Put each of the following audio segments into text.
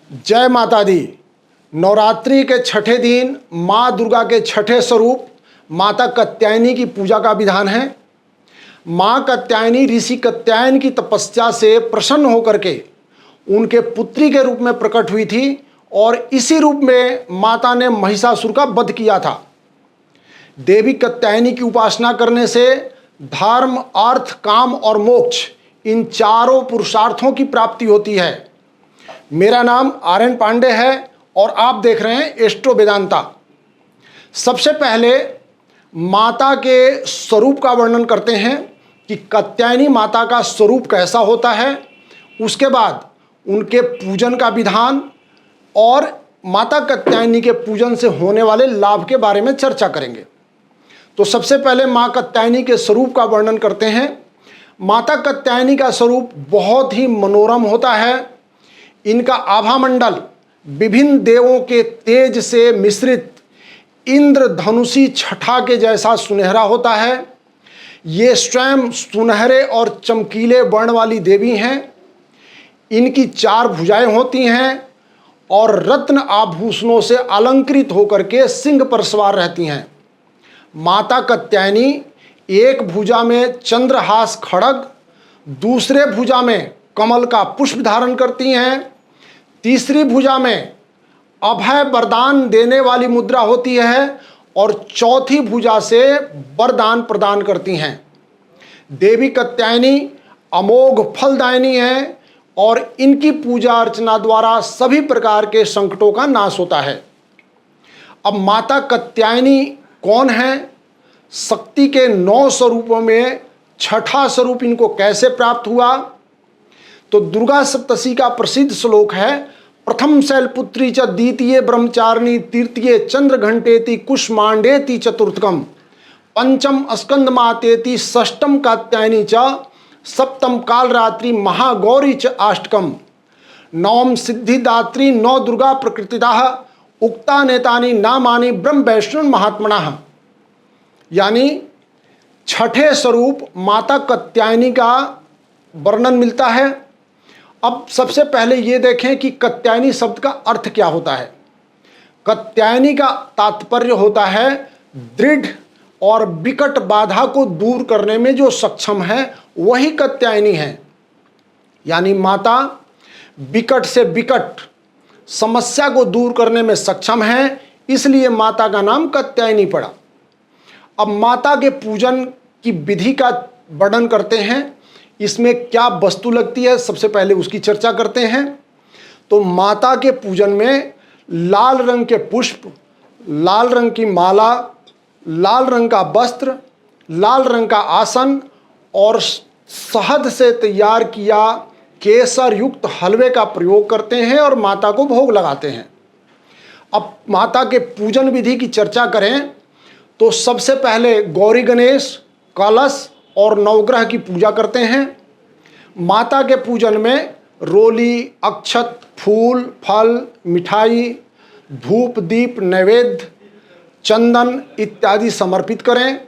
जय माता दी। नवरात्रि के छठे दिन माँ दुर्गा के छठे स्वरूप माता कात्यायनी की पूजा का विधान है। माँ कात्यायनी ऋषि कात्यायन की तपस्या से प्रसन्न होकर के उनके पुत्री के रूप में प्रकट हुई थी और इसी रूप में माता ने महिषासुर का वध किया था। देवी कात्यायनी की उपासना करने से धर्म, अर्थ, काम और मोक्ष इन चारों पुरुषार्थों की प्राप्ति होती है। मेरा नाम आर्यन पांडे है और आप देख रहे हैं एस्ट्रो वेदांता। सबसे पहले माता के स्वरूप का वर्णन करते हैं कि कात्यायनी माता का स्वरूप कैसा होता है। उसके बाद उनके पूजन का विधान और माता कात्यायनी के पूजन से होने वाले लाभ के बारे में चर्चा करेंगे। तो सबसे पहले माँ कात्यायनी के स्वरूप का वर्णन करते हैं। माता कात्यायनी का स्वरूप बहुत ही मनोरम होता है। इनका आभा मंडल विभिन्न देवों के तेज से मिश्रित इंद्रधनुषी छठा के जैसा सुनहरा होता है। ये स्वयं सुनहरे और चमकीले वर्ण वाली देवी हैं। इनकी 4 भुजाएं होती हैं और रत्न आभूषणों से अलंकृत होकर के सिंह पर सवार रहती हैं। माता कात्यायनी एक भुजा में चंद्रहास खड़ग, दूसरे भुजा में कमल का पुष्प धारण करती हैं, तीसरी भुजा में अभय वरदान देने वाली मुद्रा होती है और चौथी भुजा से वरदान प्रदान करती हैं। देवी कात्यायनी अमोघ फलदायिनी है और इनकी पूजा अर्चना द्वारा सभी प्रकार के संकटों का नाश होता है। अब माता कात्यायनी कौन है? शक्ति के 9 स्वरूपों में छठा स्वरूप इनको कैसे प्राप्त हुआ? तो दुर्गा सप्तशी का प्रसिद्ध श्लोक है, प्रथम शैलपुत्री च द्वितीय ब्रह्मचारिणी तृतीय चंद्र घंटेति कुष्मांडेति चतुर्थकम पंचम स्कंद मातेति षष्टम कात्यायनी च सप्तम कालरात्रि महागौरी च अष्टकम नवम सिद्धिदात्री 9 दुर्गा प्रकृतिदाः उक्ता नेतानि नामानि ब्रह्म वैष्णव महात्मनः। यानी छठे स्वरूप माता कात्यायनी का वर्णन मिलता है। अब सबसे पहले ये देखें कि कात्यायनी शब्द का अर्थ क्या होता है। कात्यायनी का तात्पर्य होता है दृढ़ और विकट बाधा को दूर करने में जो सक्षम है वही कात्यायनी है। यानी माता विकट से विकट समस्या को दूर करने में सक्षम है, इसलिए माता का नाम कात्यायनी पड़ा। अब माता के पूजन की विधि का वर्णन करते हैं। इसमें क्या वस्तु लगती है, सबसे पहले उसकी चर्चा करते हैं। तो माता के पूजन में लाल रंग के पुष्प, लाल रंग की माला, लाल रंग का वस्त्र, लाल रंग का आसन और शहद से तैयार किया केसर युक्त हलवे का प्रयोग करते हैं और माता को भोग लगाते हैं। अब माता के पूजन विधि की चर्चा करें तो सबसे पहले गौरी गणेश, कलश और नवग्रह की पूजा करते हैं। माता के पूजन में रोली, अक्षत, फूल, फल, मिठाई, धूप, दीप, नैवेद्य, चंदन इत्यादि समर्पित करें।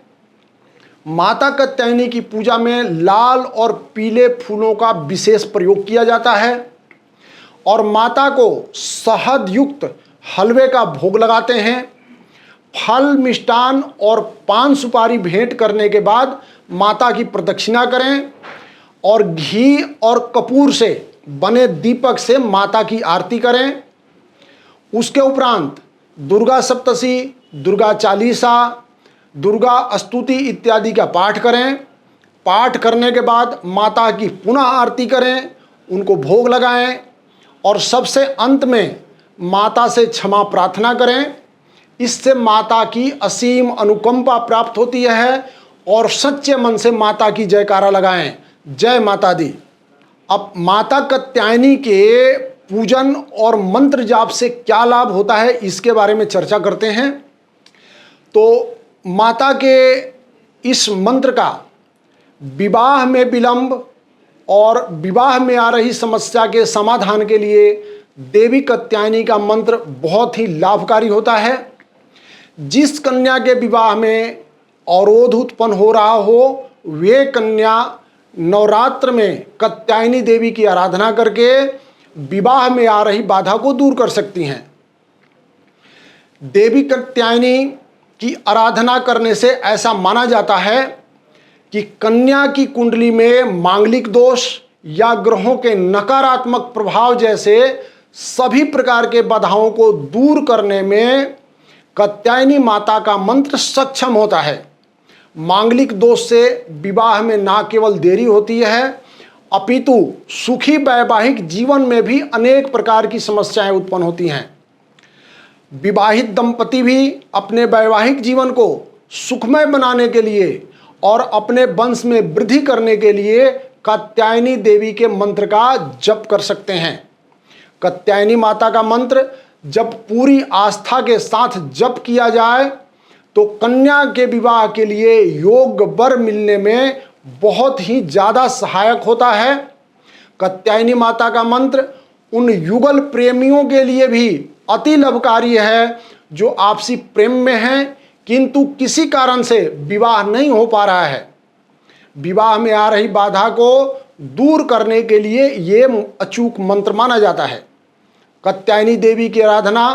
माता कात्यायनी की पूजा में लाल और पीले फूलों का विशेष प्रयोग किया जाता है और माता को शहद युक्त हलवे का भोग लगाते हैं। फल, मिष्टान और पान सुपारी भेंट करने के बाद माता की प्रदक्षिणा करें और घी और कपूर से बने दीपक से माता की आरती करें। उसके उपरांत दुर्गा सप्तशी, दुर्गा चालीसा, दुर्गा स्तुति इत्यादि का पाठ करें। पाठ करने के बाद माता की पुनः आरती करें, उनको भोग लगाएं और सबसे अंत में माता से क्षमा प्रार्थना करें। इससे माता की असीम अनुकंपा प्राप्त होती है और सच्चे मन से माता की जयकारा लगाएं। जय माता दी। अब माता कात्यायनी के पूजन और मंत्र जाप से क्या लाभ होता है इसके बारे में चर्चा करते हैं। तो माता के इस मंत्र का विवाह में विलंब और विवाह में आ रही समस्या के समाधान के लिए देवी कात्यायनी का मंत्र बहुत ही लाभकारी होता है। जिस कन्या के विवाह में अवरोध उत्पन्न हो रहा हो, वे कन्या नवरात्र में कात्यायनी देवी की आराधना करके विवाह में आ रही बाधा को दूर कर सकती हैं। देवी कात्यायनी की आराधना करने से ऐसा माना जाता है कि कन्या की कुंडली में मांगलिक दोष या ग्रहों के नकारात्मक प्रभाव जैसे सभी प्रकार के बाधाओं को दूर करने में कात्यायनी माता का मंत्र सक्षम होता है। मांगलिक दोष से विवाह में न केवल देरी होती है अपितु सुखी वैवाहिक जीवन में भी अनेक प्रकार की समस्याएं उत्पन्न होती हैं। विवाहित दंपति भी अपने वैवाहिक जीवन को सुखमय बनाने के लिए और अपने वंश में वृद्धि करने के लिए कात्यायनी देवी के मंत्र का जप कर सकते हैं। कात्यायनी माता का मंत्र जब पूरी आस्था के साथ जप किया जाए तो कन्या के विवाह के लिए योग्य वर मिलने में बहुत ही ज़्यादा सहायक होता है। कात्यायनी माता का मंत्र उन युगल प्रेमियों के लिए भी अति लाभकारी है जो आपसी प्रेम में हैं किंतु किसी कारण से विवाह नहीं हो पा रहा है। विवाह में आ रही बाधा को दूर करने के लिए ये अचूक मंत्र माना जाता है। कात्यायनी देवी की आराधना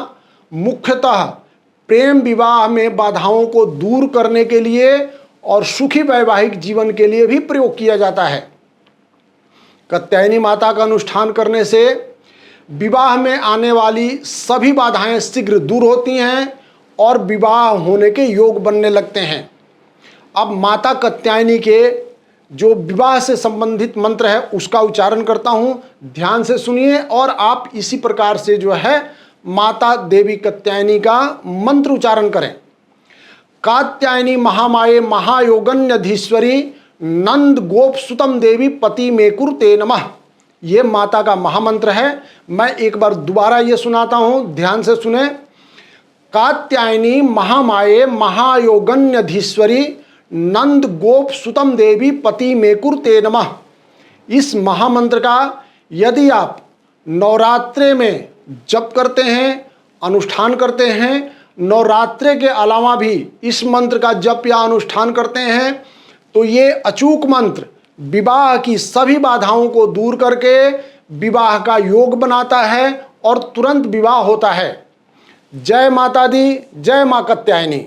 मुख्यतः प्रेम विवाह में बाधाओं को दूर करने के लिए और सुखी वैवाहिक जीवन के लिए भी प्रयोग किया जाता है। कात्यायनी माता का अनुष्ठान करने से विवाह में आने वाली सभी बाधाएं शीघ्र दूर होती हैं और विवाह होने के योग बनने लगते हैं। अब माता कात्यायनी के जो विवाह से संबंधित मंत्र है उसका उच्चारण करता हूँ, ध्यान से सुनिए और आप इसी प्रकार से जो है माता देवी कात्यायनी का मंत्र उच्चारण करें। कात्यायनी महामाये महायोगन्यधीश्वरी नंद गोप सुतम देवी पति मेकुर ते नमः। ये माता का महामंत्र है। मैं एक बार दोबारा ये सुनाता हूँ, ध्यान से सुने। कात्यायनी महामाये महायोगन्यधीश्वरी नंद गोप सुतम देवी पति मेकुर ते नमः। इस महामंत्र का यदि आप नवरात्रे में जप करते हैं, अनुष्ठान करते हैं, नवरात्रे के अलावा भी इस मंत्र का जप या अनुष्ठान करते हैं तो ये अचूक मंत्र विवाह की सभी बाधाओं को दूर करके विवाह का योग बनाता है और तुरंत विवाह होता है। जय माता दी, जय मां कात्यायनी।